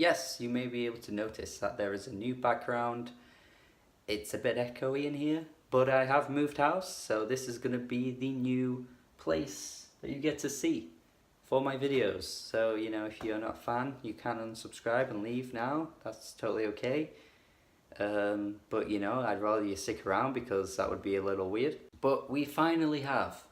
Yes, you may be able to notice that there is a new background. It's a bit echoey in here, but I have moved house, so this is going to be the new place that you get to see for my videos. So, you know, if you're not a fan, you can unsubscribe and leave now. That's totally okay. But, you know, I'd rather you stick around because that would be a little weird. But we finally have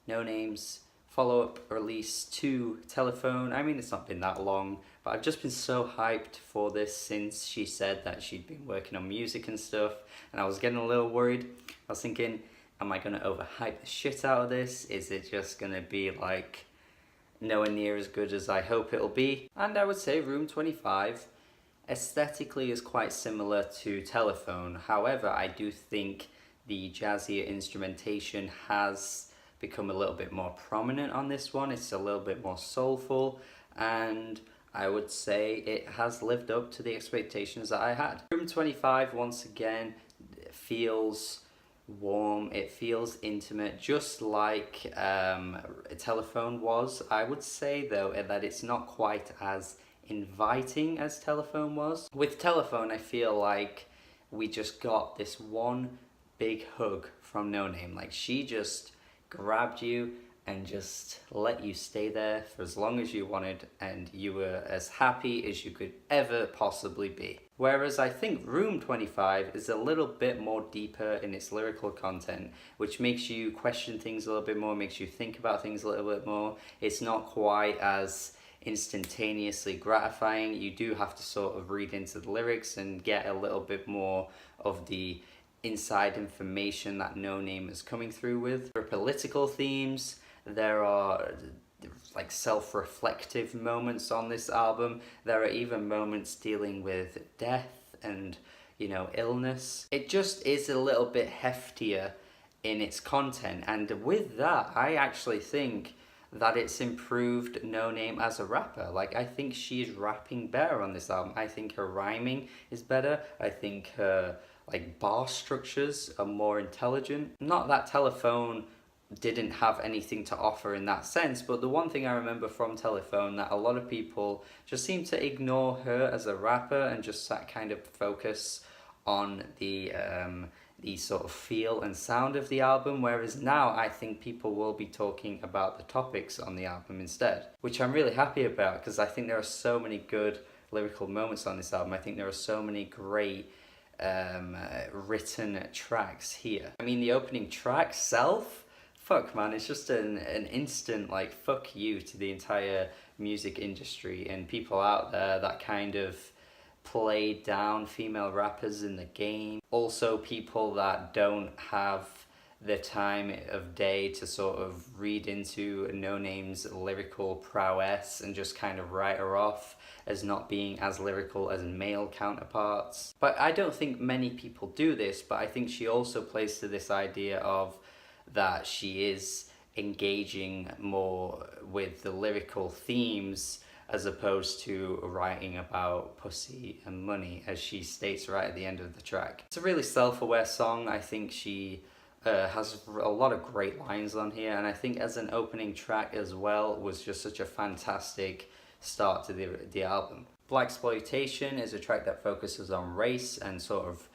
Noname's follow-up release to Telefone. I mean, it's not been that long, but I've just been so hyped for this since she said that she'd been working on music and stuff, and I was getting a little worried. I was thinking, am I going to overhype the shit out of this? Is it just going to be like nowhere near as good as I hope it'll be? And I would say Room 25 aesthetically is quite similar to Telefone. However, I do think the jazzier instrumentation has become a little bit more prominent on this one. It's a little bit more soulful, and I would say it has lived up to the expectations that I had. Room 25 once again feels warm, it feels intimate, just like Telefone was. I would say though that it's not quite as inviting as Telefone was. With Telefone, I feel like we just got this one big hug from Noname. Like, she just grabbed you and just let you stay there for as long as you wanted, and you were as happy as you could ever possibly be. Whereas I think Room 25 is a little bit more deeper in its lyrical content, which makes you question things a little bit more, makes you think about things a little bit more. It's not quite as instantaneously gratifying. You do have to sort of read into the lyrics and get a little bit more of the inside information that Noname is coming through with. For political themes, there are like self-reflective moments on this album. There are even moments dealing with death and, you know, illness. It just is a little bit heftier in its content, and with that, I actually think that it's improved Noname as a rapper. Like, I think she's rapping better on this album. I think her rhyming is better. I think her like bar structures are more intelligent. Not that Telefone didn't have anything to offer in that sense, but the one thing I remember from Telefone that a lot of people just seem to ignore her as a rapper and just that kind of focus on the sort of feel and sound of the album, whereas now I think people will be talking about the topics on the album instead, which I'm really happy about because I think there are so many good lyrical moments on this album. I think there are so many great written tracks here. I mean, the opening track, Self, fuck man, it's just an instant like fuck you to the entire music industry and people out there that kind of play down female rappers in the game. Also people that don't have the time of day to sort of read into Noname's lyrical prowess and just kind of write her off as not being as lyrical as male counterparts. But I don't think many people do this, but I think she also plays to this idea of that she is engaging more with the lyrical themes as opposed to writing about pussy and money, as she states right at the end of the track. It's a really self-aware song. I think she has a lot of great lines on here, and I think as an opening track as well was just such a fantastic start to the album. Blaxplotation is a track that focuses on race and sort of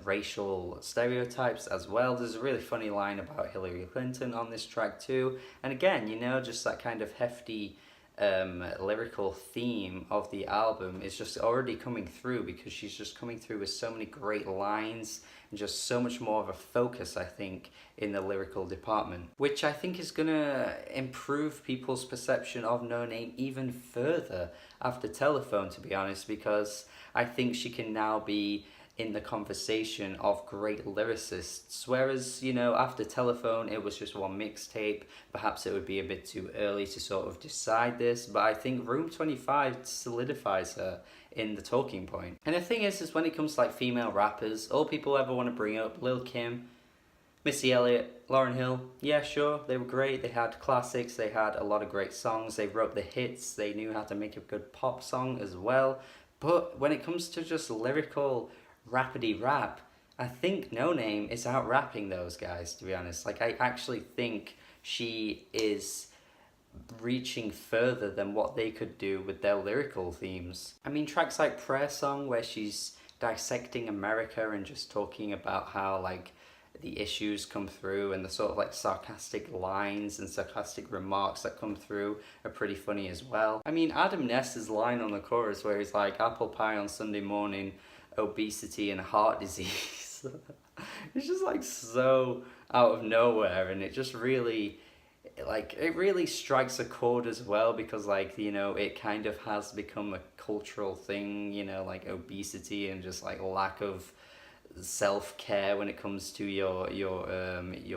racial stereotypes as well. There's a really funny line about Hillary Clinton on this track too, and again, you know, just that kind of hefty lyrical theme of the album is just already coming through because she's just coming through with so many great lines and just so much more of a focus, I think, in the lyrical department, which I think is gonna improve people's perception of Noname even further after Telefone, to be honest, because I think she can now be in the conversation of great lyricists, whereas, you know, after Telefone it was just one mixtape. Perhaps it would be a bit too early to sort of decide this, but I think Room 25 solidifies her in the talking point. And the thing is when it comes to like female rappers, all people ever want to bring up, Lil Kim, Missy Elliott, Lauryn Hill, yeah sure, they were great, they had classics, they had a lot of great songs, they wrote the hits, they knew how to make a good pop song as well, but when it comes to just lyrical rappity rap, I think Noname is out rapping those guys, to be honest. Like, I actually think she is reaching further than what they could do with their lyrical themes. I mean, tracks like Prayer Song, where she's dissecting America and just talking about how like the issues come through, and the sort of like sarcastic lines and sarcastic remarks that come through are pretty funny as well. I mean, Adam Ness's line on the chorus where he's like, apple pie on Sunday morning, obesity and heart disease. It's just like so out of nowhere, and it just really, like, it really strikes a chord as well, because like, you know, it kind of has become a cultural thing, you know, like obesity and just like lack of self-care when it comes to your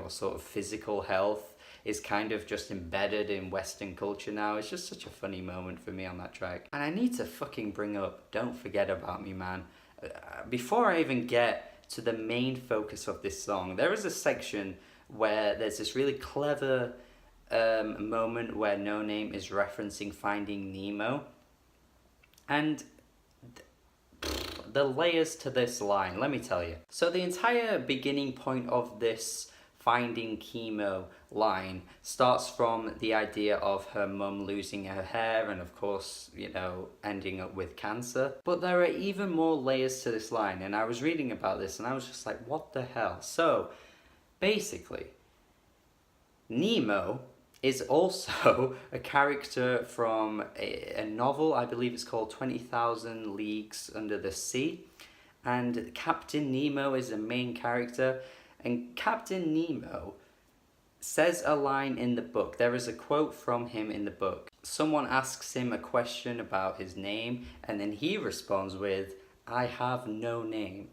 sort of physical health is kind of just embedded in Western culture now. It's just such a funny moment for me on that track. And I need to fucking bring up Don't Forget About Me, man. Before I even get to the main focus of this song, there is a section where there's this really clever moment where Noname is referencing Finding Nemo, and the layers to this line, let me tell you. So the entire beginning point of this Finding Chemo line starts from the idea of her mum losing her hair and of course, you know, ending up with cancer. But there are even more layers to this line, and I was reading about this and I was just like, what the hell? So basically, Nemo is also a character from a novel, I believe it's called 20,000 Leagues Under the Sea, and Captain Nemo is the main character, and Captain Nemo says a line in the book. There is a quote from him in the book. Someone asks him a question about his name, and then he responds with, I have no name.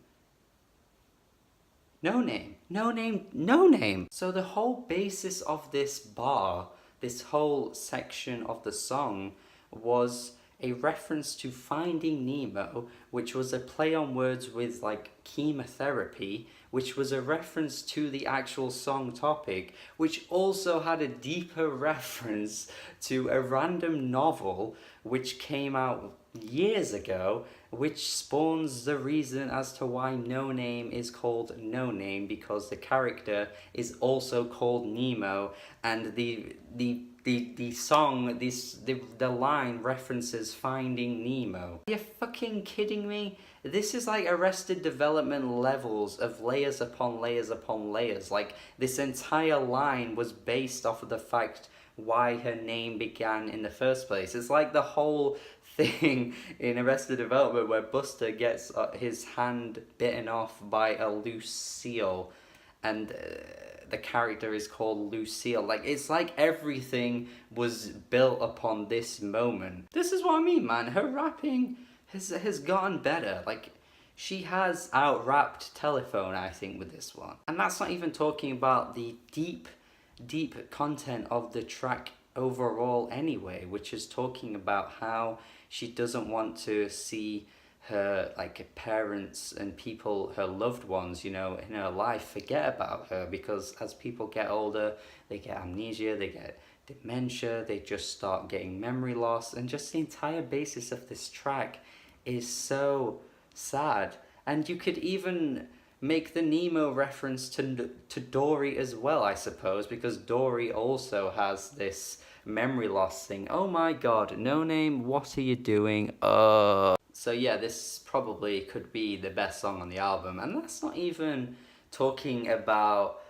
No name, no name, no name. So the whole basis of this bar, this whole section of the song, was a reference to Finding Nemo, which was a play on words with like chemotherapy, which was a reference to the actual song topic, which also had a deeper reference to a random novel which came out years ago, which spawns the reason as to why Noname is called Noname, because the character is also called Nemo, and the song, the line references Finding Nemo. Are you fucking kidding me? This is like Arrested Development levels of layers upon layers upon layers. Like, this entire line was based off of the fact why her name began in the first place. It's like the whole thing in Arrested Development where Buster gets his hand bitten off by a loose seal, and the character is called Lucille. Like, it's like everything was built upon this moment. This is what I mean, man. Her rapping has gotten better. Like, she has out-rapped Telefone, I think, with this one. And that's not even talking about the deep content of the track overall anyway, which is talking about how she doesn't want to see her like parents and people, her loved ones, you know, in her life forget about her, because as people get older, they get amnesia, they get dementia, they just start getting memory loss, and just the entire basis of this track is so sad. And you could even make the Nemo reference to Dory as well, I suppose, because Dory also has this memory loss thing. Oh my god, Noname, what are you doing? So yeah, this probably could be the best song on the album, and that's not even talking about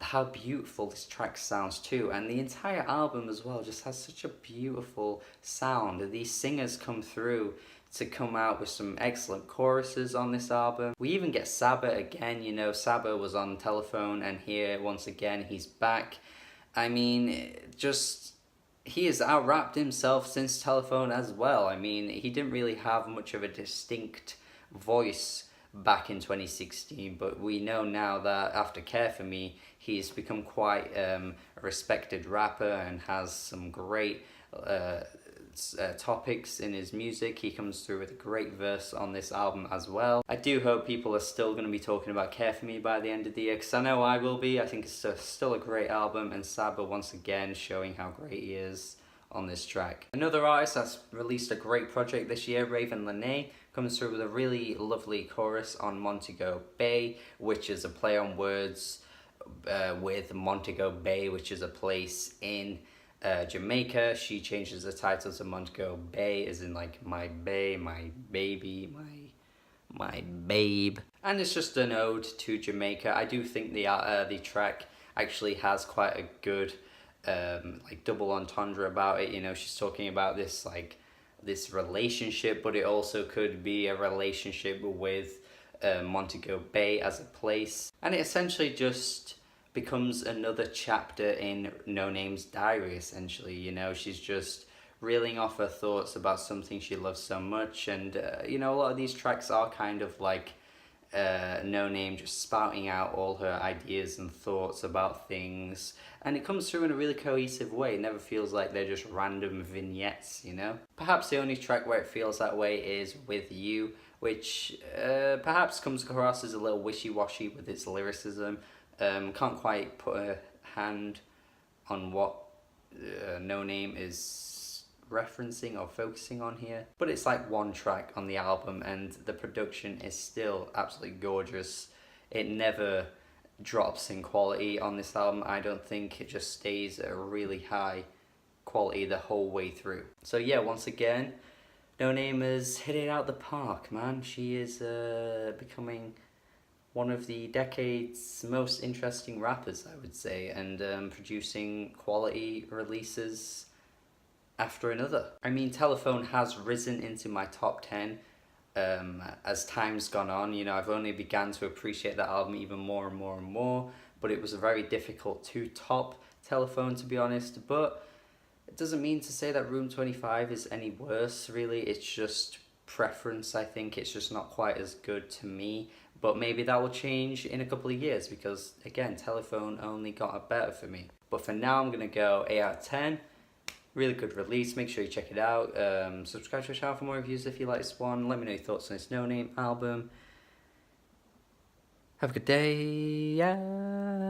how beautiful this track sounds too, and the entire album as well just has such a beautiful sound. These singers come through to come out with some excellent choruses on this album. We even get Saba again, you know, Saba was on Telefone, and here once again he's back. I mean, just, he has out-rapped himself since Telefone as well. I mean, he didn't really have much of a distinct voice back in 2016, but we know now that after Care For Me, he's become quite a respected rapper and has some great topics in his music. He comes through with a great verse on this album as well. I do hope people are still going to be talking about Care For Me by the end of the year, because I know I will be. I think it's still a great album, and Saba once again showing how great he is on this track. Another artist that's released a great project this year, Raven Lene, comes through with a really lovely chorus on Montego Bay, which is a play on words with Montego Bay, which is a place in Jamaica, she changes the title to Montego Bay, as in like my bay, my baby, my babe. And it's just an ode to Jamaica. I do think the track actually has quite a good like double entendre about it. You know, she's talking about this like this relationship, but it also could be a relationship with Montego Bay as a place, and it essentially just becomes another chapter in Noname's diary. Essentially, you know, she's just reeling off her thoughts about something she loves so much, and you know, a lot of these tracks are kind of like Noname just spouting out all her ideas and thoughts about things, and it comes through in a really cohesive way. It never feels like they're just random vignettes, you know? Perhaps the only track where it feels that way is With You, which perhaps comes across as a little wishy-washy with its lyricism. Can't quite put a hand on what Noname is referencing or focusing on here, but it's like one track on the album and the production is still absolutely gorgeous. It never drops in quality on this album. I don't think it just stays at a really high quality the whole way through. So yeah, once again, Noname has hit it out the park, man. She is becoming one of the decade's most interesting rappers, I would say, and producing quality releases after another. I mean, Telefone has risen into my top 10 as time's gone on. You know, I've only began to appreciate that album even more and more and more, but it was very difficult to top Telefone, to be honest. But it doesn't mean to say that Room 25 is any worse, really. It's just preference, I think. It's just not quite as good to me, but maybe that will change in a couple of years because, again, Telefone only got better for me. But for now, I'm going to go 8 out of 10. Really good release. Make sure you check it out. Subscribe to the channel for more reviews if you like this one. Let me know your thoughts on this Noname album. Have a good day. Yeah.